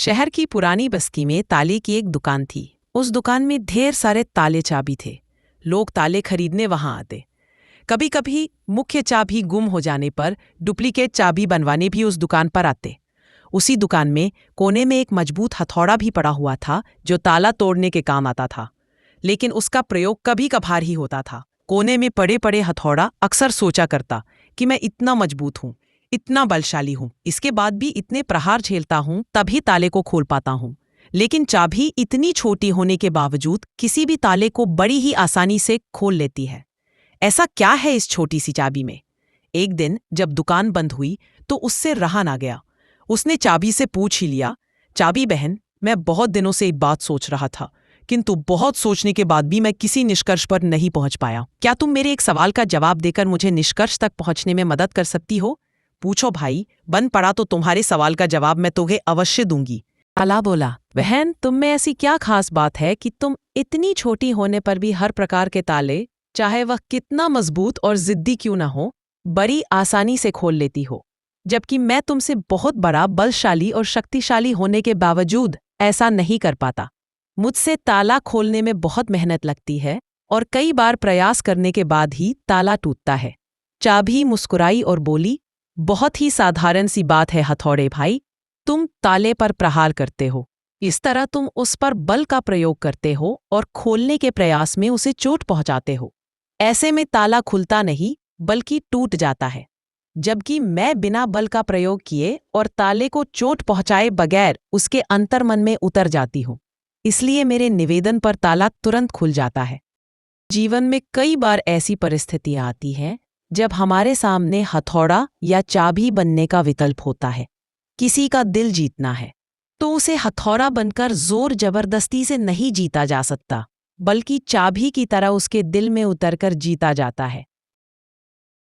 शहर की पुरानी बस्ती में ताले की एक दुकान थी। उस दुकान में ढेर सारे ताले चाबी थे। लोग ताले खरीदने वहां आते। कभी कभी मुख्य चाबी गुम हो जाने पर डुप्लीकेट चाबी बनवाने भी उस दुकान पर आते। उसी दुकान में कोने में एक मजबूत हथौड़ा भी पड़ा हुआ था जो ताला तोड़ने के काम आता था, लेकिन उसका प्रयोग कभी कभार ही होता था। कोने में पड़े पड़े हथौड़ा अक्सर सोचा करता कि मैं इतना मजबूत हूँ, इतना बलशाली हूँ, इसके बाद भी इतने प्रहार झेलता हूँ, तभी ताले को खोल पाता हूँ। लेकिन चाबी इतनी छोटी होने के बावजूद किसी भी ताले को बड़ी ही आसानी से खोल लेती है। ऐसा क्या है इस छोटी सी चाबी में? एक दिन जब दुकान बंद हुई तो उससे रहा ना गया। उसने चाबी से पूछ ही लिया, चाबी बहन, मैं बहुत दिनों से एक बात सोच रहा था, किंतु बहुत सोचने के बाद भी मैं किसी निष्कर्ष पर नहीं पहुंच पाया। क्या तुम मेरे एक सवाल का जवाब देकर मुझे निष्कर्ष तक पहुंचने में मदद कर सकती हो? पूछो भाई, बन पड़ा तो तुम्हारे सवाल का जवाब मैं तुम्हें अवश्य दूंगी। ताला बोला, बहन, तुम में ऐसी क्या खास बात है कि तुम इतनी छोटी होने पर भी हर प्रकार के ताले, चाहे वह कितना मजबूत और जिद्दी क्यों ना हो, बड़ी आसानी से खोल लेती हो, जबकि मैं तुमसे बहुत बड़ा, बलशाली और शक्तिशाली होने के बावजूद ऐसा नहीं कर पाता। मुझसे ताला खोलने में बहुत मेहनत लगती है और कई बार प्रयास करने के बाद ही ताला टूटता है। चाबी मुस्कुराई और बोली, बहुत ही साधारण सी बात है हथौड़े भाई, तुम ताले पर प्रहार करते हो। इस तरह तुम उस पर बल का प्रयोग करते हो और खोलने के प्रयास में उसे चोट पहुंचाते हो। ऐसे में ताला खुलता नहीं बल्कि टूट जाता है, जबकि मैं बिना बल का प्रयोग किए और ताले को चोट पहुंचाए बगैर उसके अंतर्मन में उतर जाती हूँ। इसलिए मेरे निवेदन पर ताला तुरंत खुल जाता है। जीवन में कई बार ऐसी परिस्थितियां आती हैं जब हमारे सामने हथौड़ा या चाबी बनने का विकल्प होता है। किसी का दिल जीतना है तो उसे हथौड़ा बनकर जोर जबरदस्ती से नहीं जीता जा सकता, बल्कि चाबी की तरह उसके दिल में उतरकर जीता जाता है।